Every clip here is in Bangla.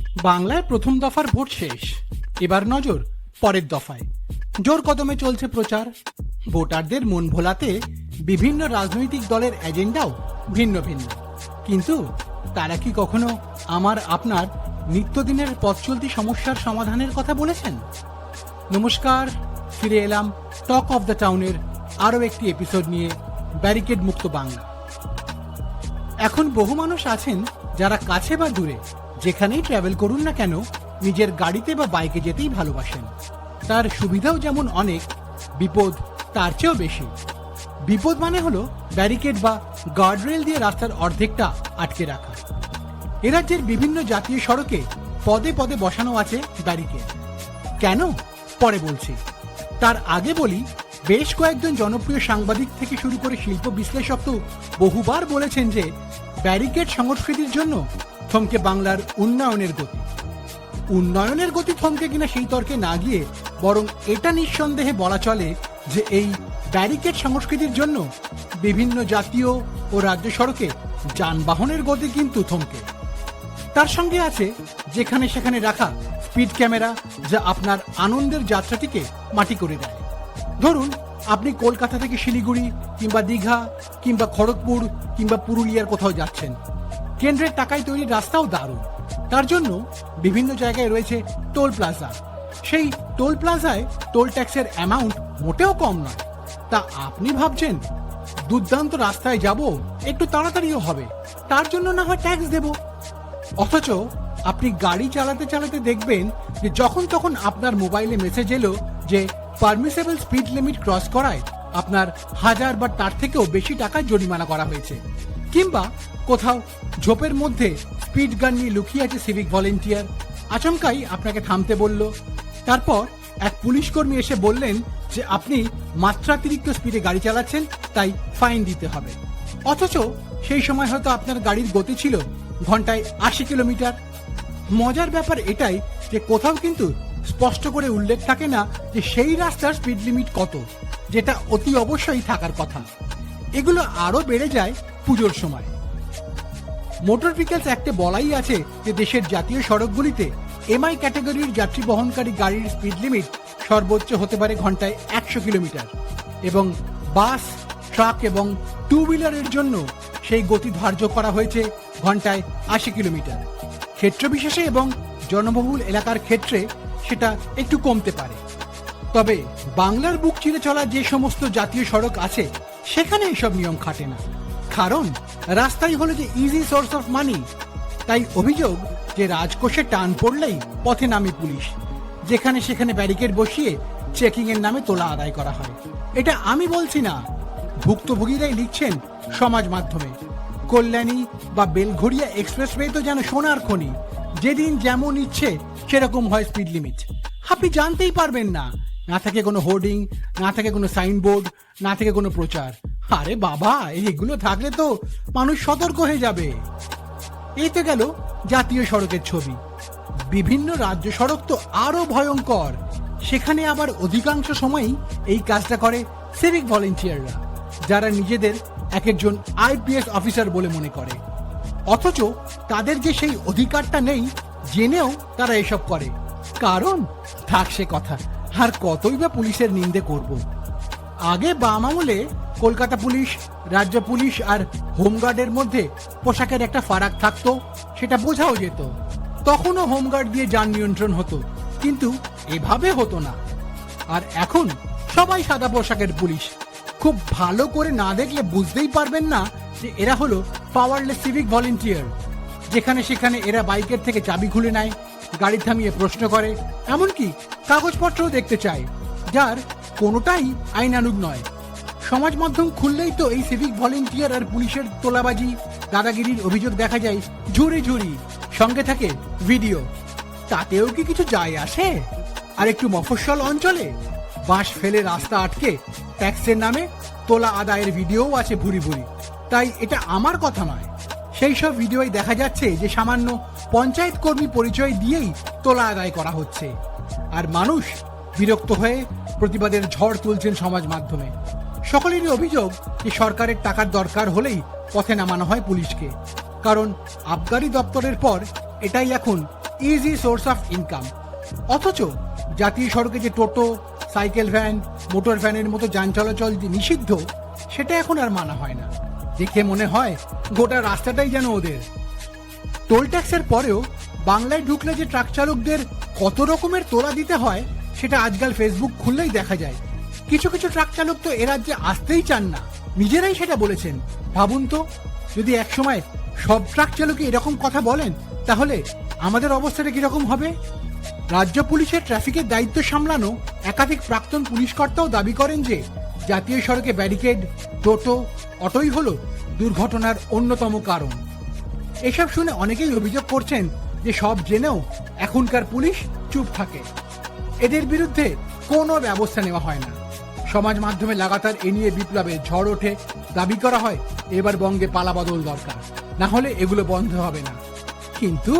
বাংলায় প্রথম দফার ভোট শেষ, এবার নজর পরের দফায়। জোর কদমে চলছে প্রচার। ভোটারদের মন ভোলাতে বিভিন্ন রাজনৈতিক দলের এজেন্ডাও ভিন্ন ভিন্ন, কিন্তু তারা কি কখনো আমার আপনার নিত্যদিনের পথ চলতি সমস্যার সমাধানের কথা বলেছেন? নমস্কার, ফিরে এলাম টক অফ দ্য টাউনের আরও একটি এপিসোড নিয়ে, ব্যারিকেড মুক্ত বাংলা। এখন বহু মানুষ আছেন যারা কাছে বা দূরে যেখানেই ট্রাভেল করুন না কেন নিজের গাড়িতে বা বাইকে যেতেই ভালোবাসেন। তার সুবিধাও যেমন অনেক, বিপদ তার চেয়েও বেশি। বিপদ মানে হলো ব্যারিকেড বা গার্ডরেল দিয়ে রাস্তার অর্ধেকটা আটকে রাখা। এ রাজ্যের বিভিন্ন জাতীয় সড়কে পদে পদে বসানো আছে ব্যারিকেড। কেন পরে বলছি, তার আগে বলি, বেশ কয়েকজন জনপ্রিয় সাংবাদিক থেকে শুরু করে শিল্প বিশ্লেষক তো বহুবার বলেছেন যে ব্যারিকেড সংস্কৃতির জন্য থমকে বাংলার উন্নয়নের গতি। উন্নয়নের গতি থমকে কিনা সেই তর্কে না গিয়ে বরং এটা নিঃসন্দেহে বলা চলে যে এই ব্যারিকেড সংস্কৃতির জন্য বিভিন্ন জাতীয় ও রাজ্য সড়কে যানবাহনের গতি কিন্তু থমকে। তার সঙ্গে আছে যেখানে সেখানে রাখা স্পিড ক্যামেরা, যা আপনার আনন্দের যাত্রাটিকে মাটি করে দেয়। ধরুন আপনি কলকাতা থেকে শিলিগুড়ি কিংবা দীঘা কিংবা খড়গপুর কিংবা পুরুলিয়ার কোথাও যাচ্ছেন। কেন্দ্রের টাকায় তৈরি রাস্তাও দারুণ, তার জন্য বিভিন্ন জায়গায় রয়েছে টোল প্লাজা। সেই টোল প্লাজায় টোল ট্যাক্সের অ্যামাউন্ট মোটেও কম নয়। তা আপনি ভাবছেন দুর্দান্ত রাস্তায় যাব, একটু তাড়াতাড়িও হবে, তার জন্য না হয় ট্যাক্স দেব। অথচ আপনি গাড়ি চালাতে চালাতে দেখবেন যে যখন তখন আপনার মোবাইলে মেসেজ এলো যে পারমিসেবল স্পিড লিমিট ক্রস করায় আপনার 1000 বা তার থেকেও বেশি টাকা জরিমানা করা হয়েছে। কিংবা কোথাও ঝোপের মধ্যে স্পিড গান নিয়ে লুকিয়ে আছে সিভিক ভলেন্টিয়ার, আচমকাই আপনাকে থামতে বলল। তারপর এক পুলিশ কর্মী এসে বললেন যে আপনি মাত্রাতিরিক্ত স্পিডে গাড়ি চালাচ্ছেন, তাই ফাইন দিতে হবে। অথচ সেই সময় হয়তো আপনার গাড়ির গতি ছিল ঘন্টায় 80 কিলোমিটার। মজার ব্যাপার এটাই যে কোথাও কিন্তু স্পষ্ট করে উল্লেখ থাকে না যে সেই রাস্তার স্পিড লিমিট কত, যেটা অতি অবশ্যই থাকার কথা। এগুলো আরো বেড়ে যায় পুজোর সময়। মোটর ভেহিকলস অ্যাক্টে বলাই আছে যে দেশের জাতীয় সড়কগুলিতে এমআই ক্যাটাগরির যাত্রী বহনকারী গাড়ির স্পিড লিমিট সর্বোচ্চ হতে পারে ঘন্টায় 100 কিলোমিটার, এবং বাস, ট্রাক এবং টু হুইলারের জন্য সেই গতি ধার্য করা হয়েছে ঘন্টায় 80 কিলোমিটার। ক্ষেত্র বিশেষে এবং জনবহুল এলাকার ক্ষেত্রে সেটা একটু কমতে পারে। তবে বাংলার বুক চিরে চলা যে সমস্ত জাতীয় সড়ক আছে সেখানে এসব নিয়ম খাটে না, কারণ রাস্তাই হলো যে ইজি সোর্স অফ মানি। তাই অভিযোগ যে রাজকোষে টান পড়লেই পথে নামে পুলিশ, যেখানে সেখানে ব্যারিকেড বসিয়ে চেকিং এর নামে তোলা আদায় করা হয়। এটা আমি বলছি না, ভুক্তভোগীরাই লিখছেন সমাজ মাধ্যমে। কল্যাণী বা বেলঘড়িয়া এক্সপ্রেসওয়ে তো যেন সোনার খনি, যেদিন যেমন ইচ্ছে সেরকম হয় স্পিড লিমিট। আপনি জানতেই পারবেন না, না থাকে কোনো হোর্ডিং, না থাকে কোনো সাইনবোর্ড, না থাকে কোনো প্রচার। আরে বাবা, এইগুলো থাকলে তো মানুষ সতর্ক হয়ে যাবে। এই তো গেল জাতীয় সড়কের ছবি। বিভিন্ন রাজ্য সড়ক তো আরো ভয়ঙ্কর। সেখানে আবার অধিকাংশ সময়ই এই কাজটা করে সিভিক ভলেন্টিয়াররা, যারা নিজেদের এক একজন আইপিএস অফিসার বলে মনে করে। অথচ তাদের যে সেই অধিকারটা নেই জেনেও তারা এসব করে। কারণ থাক সে কথা, আর কতই বা পুলিশের নিন্দে করব। আগে বাম আমলে কলকাতা পুলিশ, রাজ্য পুলিশ আর হোমগার্ডের মধ্যে পোশাকের একটা ফারাক থাকতো, সেটা বোঝাও যেত। তখনও হোমগার্ড দিয়ে যান নিয়ন্ত্রণ হতো, কিন্তু এভাবে হতো না। আর এখন সবাই সাদা পোশাকের পুলিশ। খুব ভালো করে না দেখলে বুঝতেই পারবেন না যে এরা হলো পাওয়ারলেস সিভিক ভলেন্টিয়ার। যেখানে সেখানে এরা বাইকের থেকে চাবি খুলে নেয়, গাড়ি থামিয়ে প্রশ্ন করে, এমনকি কাগজপত্রও দেখতে চায়, যার কোনোটাই আইনানুগ নয়। সমাজ মাধ্যম খুললেই তো এই সিভিক ভলেন্টিয়ার আর পুলিশের তোলাবাজি, দাদাগিরির অভিযোগ দেখা যায় ঝুড়ি ঝুড়ি, সঙ্গে থাকে ভিডিও। তাতেও কি কিছু যায় আসে? আর একটু মফস্বল অঞ্চলে বাঁশ ফেলে রাস্তা আটকে ট্যাক্সের নামে তোলা আদায়ের ভিডিওও আছে ভুরি ভুরি। তাই এটা আমার কথা নয়, সেই সব ভিডিওয় দেখা যাচ্ছে যে সামান্য পঞ্চায়েত কর্মী পরিচয় দিয়েই তোলা আদায় করা হচ্ছে। আর মানুষ বিরক্ত হয়ে প্রতিবাদের ঝড় তুলছেন সমাজ মাধ্যমে। সকলেরই অভিযোগ যে সরকারের টাকার দরকার হলেই পথে নামানো হয় পুলিশকে, কারণ আবগারি দপ্তরের পর এটাই এখন ইজি সোর্স অফ ইনকাম। অথচ জাতীয় সড়কে যে টোটো, সাইকেল ভ্যান, মোটর ভ্যানের মতো যান চলাচল যে নিষিদ্ধ, সেটা এখন আর মানা হয় না। দেখে মনে হয় গোটা রাস্তাটাই যেন ওদের। টোল ট্যাক্সের পরেও বাংলায় ঢুকলে যে ট্রাক চালকদের কত রকমের তোলা দিতে হয়, সেটা আজকাল ফেসবুক খুললেই দেখা যায়। কিছু কিছু ট্রাক চালক তো এ রাজ্যে আসতেই চান না, নিজেরাই সেটা বলেছেন। ভাবুন তো, যদি একসময় সব ট্রাক চালকই এরকম কথা বলেন, তাহলে আমাদের অবস্থাটা কিরকম হবে? রাজ্য পুলিশের ট্রাফিকের দায়িত্ব সামলানো একাধিক প্রাক্তন পুলিশ কর্তাও দাবি করেন যে জাতীয় সড়কে ব্যারিকেড, টোটো, অটোই হলো দুর্ঘটনার অন্যতম কারণ। এসব শুনে অনেকেই অভিযোগ করছেন যে সব জেনেও এখনকার পুলিশ চুপ থাকে, এদের বিরুদ্ধে কোনো ব্যবস্থা নেওয়া হয় না। সমাজ মাধ্যমে লাগাতার এ নিয়ে বিপ্লবের ঝড় ওঠে, দাবি করা হয় এবার বঙ্গে পালাবদল দরকার, না হলে এগুলো বন্ধ হবে না। কিন্তু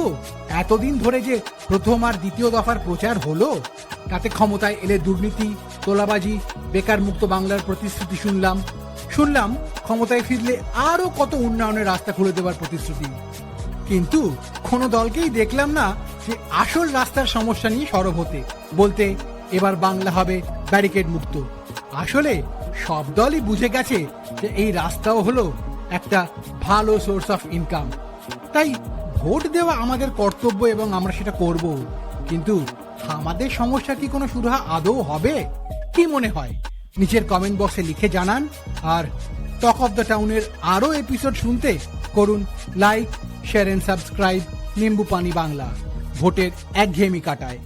এতদিন ধরে যে প্রথম আর দ্বিতীয় দফার প্রচার হলো, তাতে ক্ষমতায় এলে দুর্নীতি, তোলাবাজি, বেকার মুক্ত বাংলার প্রতিশ্রুতি শুনলাম ক্ষমতায় ফিরলে আরো কত উন্নয়নের রাস্তা খুলে দেওয়ার প্রতিশ্রুতি। কিন্তু কোনো দলকেই দেখলাম না যে আসল রাস্তার সমস্যা নিয়ে সরব হতে, বলতে এবার বাংলা হবে ব্যারিকেড মুক্ত। আসলে সব দলই বুঝে গেছে যে এই রাস্তাও হলো একটা ভালো সোর্স অফ ইনকাম। তাই ভোট দেওয়া আমাদের কর্তব্য এবং আমরা সেটা করব। কিন্তু আমাদের সমস্যা কি কোনো সুরাহা আদৌ হবে? কি মনে হয় নিচের কমেন্ট বক্সে লিখে জানান। আর টক অফ দ্য টাউনের আরো এপিসোড শুনতে করুন লাইক, শেয়ার এন্ড সাবস্ক্রাইব নিম্বু পানি বাংলা। ভোটের একঘেয়েমি কাটায়।